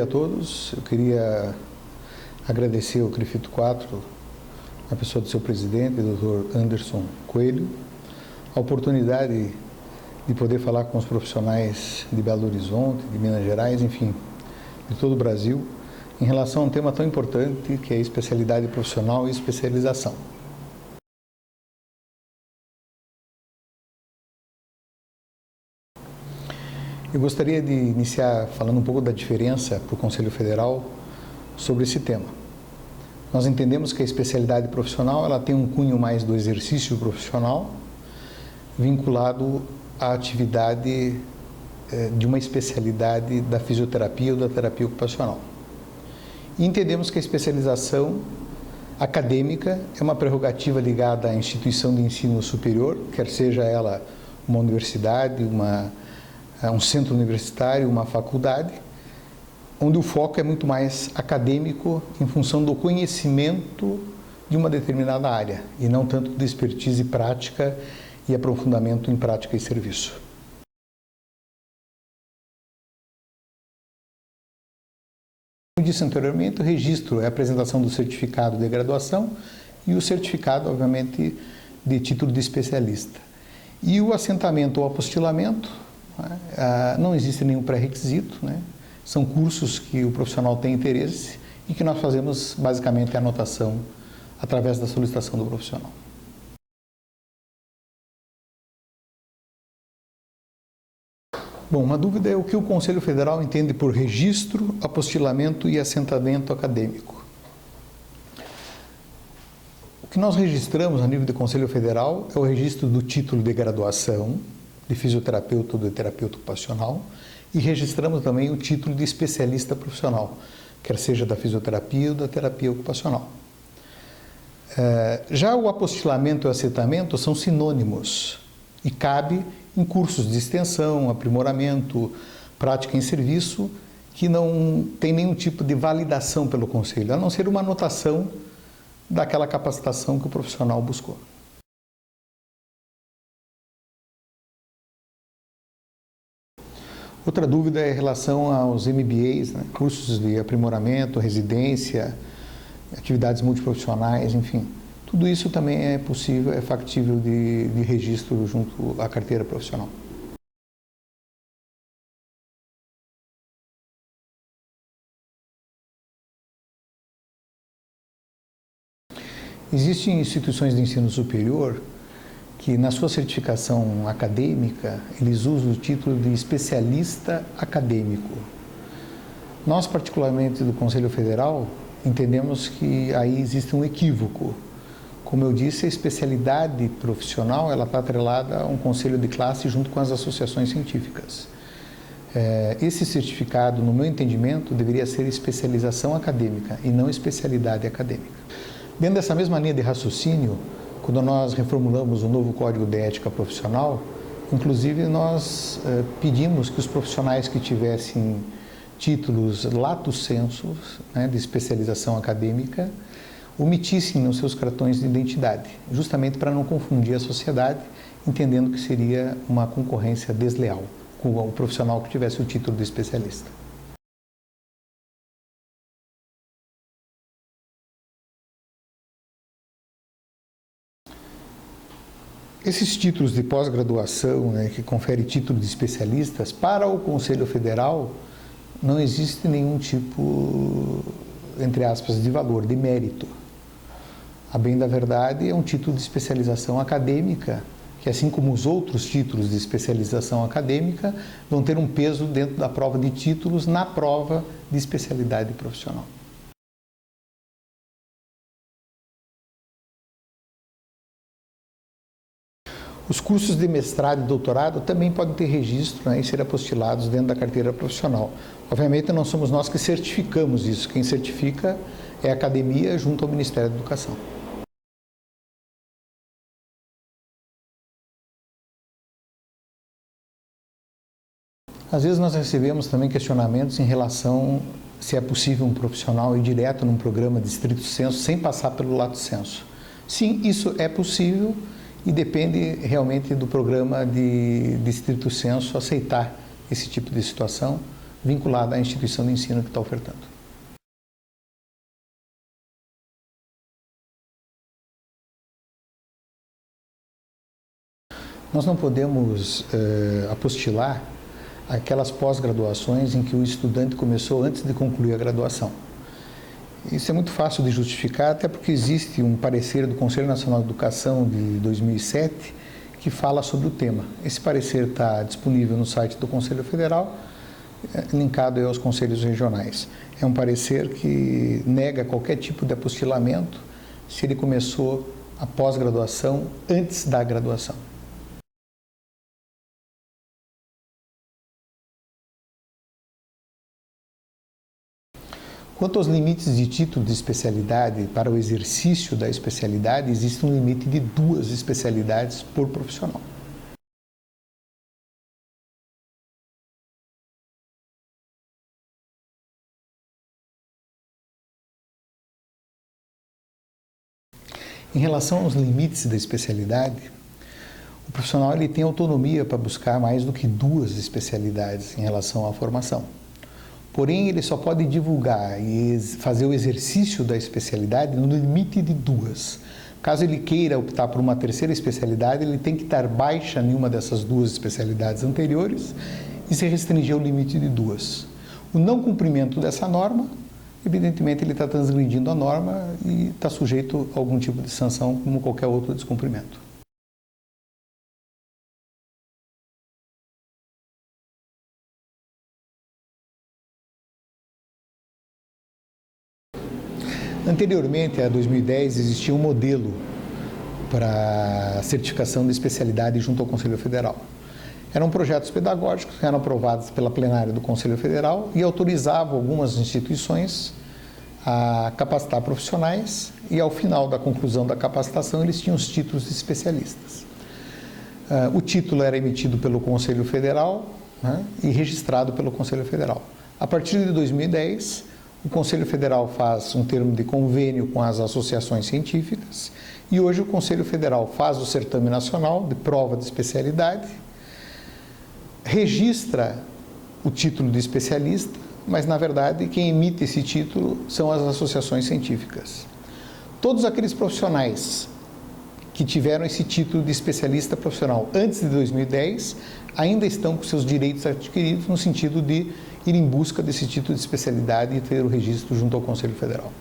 dia a todos. Eu queria agradecer ao CREFIT 4, a pessoa do seu presidente, Dr. Anderson Coelho, a oportunidade de poder falar com os profissionais de Belo Horizonte, de Minas Gerais, enfim, de todo o Brasil, em relação a um tema tão importante que é a especialidade profissional e especialização. Eu gostaria de iniciar falando um pouco da diferença para o Conselho Federal sobre esse tema. Nós entendemos que a especialidade profissional ela tem um cunho mais do exercício profissional, vinculado à atividade de uma especialidade da fisioterapia ou da terapia ocupacional. E entendemos que a especialização acadêmica é uma prerrogativa ligada à instituição de ensino superior, quer seja ela uma universidade, um centro universitário, uma faculdade, onde o foco é muito mais acadêmico em função do conhecimento de uma determinada área e não tanto de expertise prática e aprofundamento em prática e serviço. Como disse anteriormente, o registro é a apresentação do certificado de graduação e o certificado, obviamente, de título de especialista. E o assentamento ou apostilamento, não existe nenhum pré-requisito, né? São cursos que o profissional tem interesse e que nós fazemos basicamente a anotação através da solicitação do profissional. Bom, uma dúvida é o que o Conselho Federal entende por registro, apostilamento e assentamento acadêmico. O que nós registramos a nível do Conselho Federal é o registro do título de graduação de fisioterapeuta ou de terapeuta ocupacional e registramos também o título de especialista profissional, quer seja da fisioterapia ou da terapia ocupacional. Já o apostilamento e o assentamento são sinônimos e cabe em cursos de extensão, aprimoramento, prática em serviço, que não tem nenhum tipo de validação pelo Conselho, a não ser uma anotação daquela capacitação que o profissional buscou. Outra dúvida é em relação aos MBAs, né? Cursos de aprimoramento, residência, atividades multiprofissionais, enfim. Tudo isso também é possível, é factível de registro junto à carteira profissional. Existem instituições de ensino superior que na sua certificação acadêmica, eles usam o título de especialista acadêmico. Nós, particularmente do Conselho Federal, entendemos que aí existe um equívoco. Como eu disse, a especialidade profissional ela está atrelada a um conselho de classe junto com as associações científicas. Esse certificado, no meu entendimento, deveria ser especialização acadêmica e não especialidade acadêmica. Dentro dessa mesma linha de raciocínio, quando nós reformulamos o novo Código de Ética Profissional, inclusive nós pedimos que os profissionais que tivessem títulos lato sensu, né, de especialização acadêmica, omitissem nos seus cartões de identidade, justamente para não confundir a sociedade, entendendo que seria uma concorrência desleal com o profissional que tivesse o título de especialista. Esses títulos de pós-graduação, né, que confere título de especialistas, para o Conselho Federal não existe nenhum tipo, entre aspas, de valor, de mérito. A bem da verdade, é um título de especialização acadêmica, que assim como os outros títulos de especialização acadêmica, vão ter um peso dentro da prova de títulos na prova de especialidade profissional. Os cursos de mestrado e doutorado também podem ter registro, né, e ser apostilados dentro da carteira profissional. Obviamente não somos nós que certificamos isso, quem certifica é a academia junto ao Ministério da Educação. Às vezes nós recebemos também questionamentos em relação se é possível um profissional ir direto num programa de estrito sensu sem passar pelo lato sensu. Sim, isso é possível e depende realmente do programa de estrito sensu aceitar esse tipo de situação, vinculada à instituição de ensino que está ofertando. Nós não podemos apostilar aquelas pós-graduações em que o estudante começou antes de concluir a graduação. Isso é muito fácil de justificar, até porque existe um parecer do Conselho Nacional de Educação de 2007 que fala sobre o tema. Esse parecer está disponível no site do Conselho Federal, linkado aos conselhos regionais. É um parecer que nega qualquer tipo de apostilamento se ele começou a pós-graduação antes da graduação. Quanto aos limites de título de especialidade para o exercício da especialidade, existe um limite de 2 especialidades por profissional. Em relação aos limites da especialidade, o profissional ele tem autonomia para buscar mais do que 2 especialidades em relação à formação. Porém, ele só pode divulgar e fazer o exercício da especialidade no limite de 2. Caso ele queira optar por uma terceira especialidade, ele tem que dar baixa em uma dessas 2 especialidades anteriores e se restringir ao limite de 2. O não cumprimento dessa norma, evidentemente, ele está transgredindo a norma e está sujeito a algum tipo de sanção, como qualquer outro descumprimento. Anteriormente, a 2010, existia um modelo para certificação de especialidade junto ao Conselho Federal. Eram projetos pedagógicos que eram aprovados pela plenária do Conselho Federal e autorizavam algumas instituições a capacitar profissionais e, ao final da conclusão da capacitação, eles tinham os títulos de especialistas. O título era emitido pelo Conselho Federal, né, e registrado pelo Conselho Federal. A partir de 2010, o Conselho Federal faz um termo de convênio com as associações científicas e hoje o Conselho Federal faz o certame nacional de prova de especialidade, registra o título de especialista, mas na verdade quem emite esse título são as associações científicas. Todos aqueles profissionais que tiveram esse título de especialista profissional antes de 2010 ainda estão com seus direitos adquiridos no sentido de ir em busca desse título de especialidade e ter o registro junto ao Conselho Federal.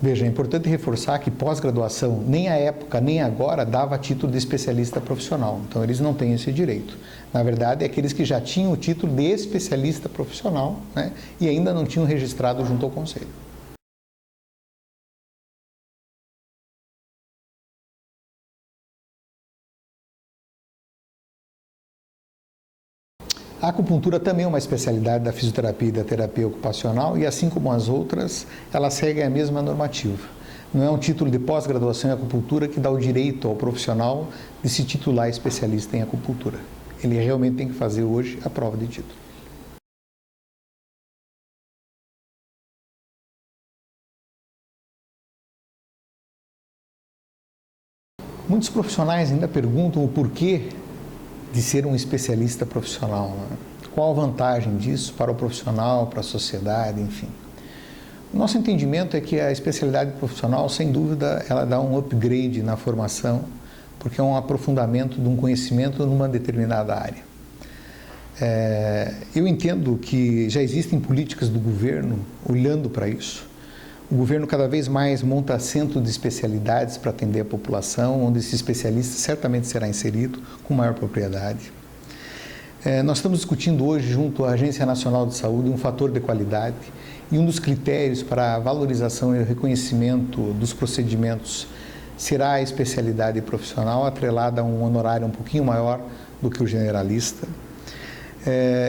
Veja, é importante reforçar que pós-graduação, nem à época, nem agora, dava título de especialista profissional. Então, eles não têm esse direito. Na verdade, é aqueles que já tinham o título de especialista profissional, né, e ainda não tinham registrado junto ao Conselho. A acupuntura também é uma especialidade da fisioterapia e da terapia ocupacional e, assim como as outras, ela segue a mesma normativa. Não é um título de pós-graduação em acupuntura que dá o direito ao profissional de se titular especialista em acupuntura. Ele realmente tem que fazer hoje a prova de título. Muitos profissionais ainda perguntam o porquê de ser um especialista profissional, né? Qual a vantagem disso para o profissional, para a sociedade, enfim. O nosso entendimento é que a especialidade profissional, sem dúvida, ela dá um upgrade na formação, porque é um aprofundamento de um conhecimento numa determinada área. Eu entendo que já existem políticas do governo olhando para isso. O governo cada vez mais monta centros de especialidades para atender a população, onde esse especialista certamente será inserido com maior propriedade. Nós estamos discutindo hoje, junto à Agência Nacional de Saúde, um fator de qualidade e um dos critérios para a valorização e o reconhecimento dos procedimentos será a especialidade profissional atrelada a um honorário um pouquinho maior do que o generalista.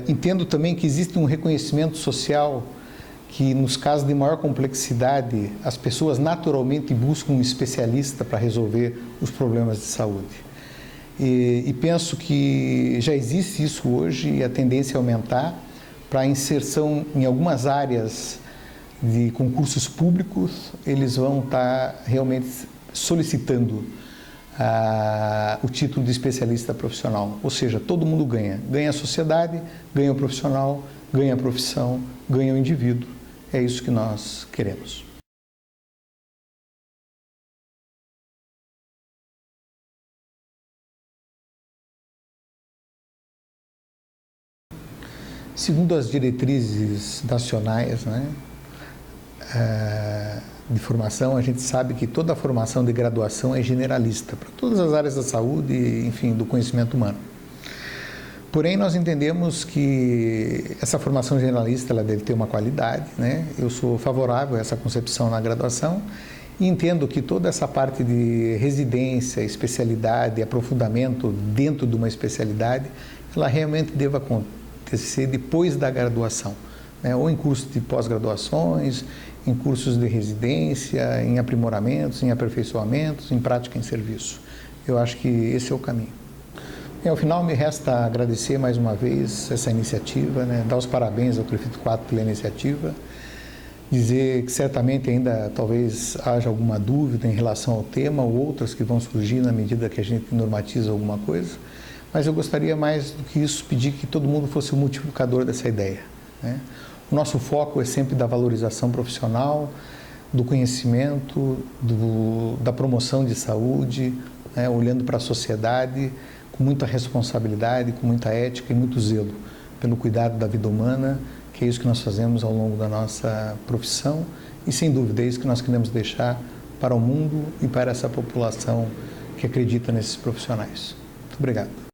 Entendo também que existe um reconhecimento social que, nos casos de maior complexidade, as pessoas naturalmente buscam um especialista para resolver os problemas de saúde. E penso que já existe isso hoje e a tendência é aumentar para a inserção em algumas áreas de concursos públicos, eles vão estar realmente solicitando o título de especialista profissional. Ou seja, todo mundo ganha. Ganha a sociedade, ganha o profissional, ganha a profissão, ganha o indivíduo. É isso que nós queremos. Segundo as diretrizes nacionais, né, de formação, a gente sabe que toda a formação de graduação é generalista, para todas as áreas da saúde, enfim, do conhecimento humano. Porém, nós entendemos que essa formação generalista ela deve ter uma qualidade, né? Eu sou favorável a essa concepção na graduação e entendo que toda essa parte de residência, especialidade, aprofundamento dentro de uma especialidade, ela realmente deva acontecer depois da graduação, né? Ou em cursos de pós-graduações, em cursos de residência, em aprimoramentos, em aperfeiçoamentos, em prática em serviço. Eu acho que esse é o caminho. E, ao final, me resta agradecer mais uma vez essa iniciativa, né? Dar os parabéns ao Prefeito Quatro pela iniciativa, dizer que certamente ainda talvez haja alguma dúvida em relação ao tema ou outras que vão surgir na medida que a gente normatiza alguma coisa, mas eu gostaria mais do que isso pedir que todo mundo fosse o multiplicador dessa ideia, né? O nosso foco é sempre da valorização profissional, do conhecimento, da promoção de saúde, né? Olhando para a sociedade com muita responsabilidade, com muita ética e muito zelo pelo cuidado da vida humana, que é isso que nós fazemos ao longo da nossa profissão e, sem dúvida, é isso que nós queremos deixar para o mundo e para essa população que acredita nesses profissionais. Muito obrigado.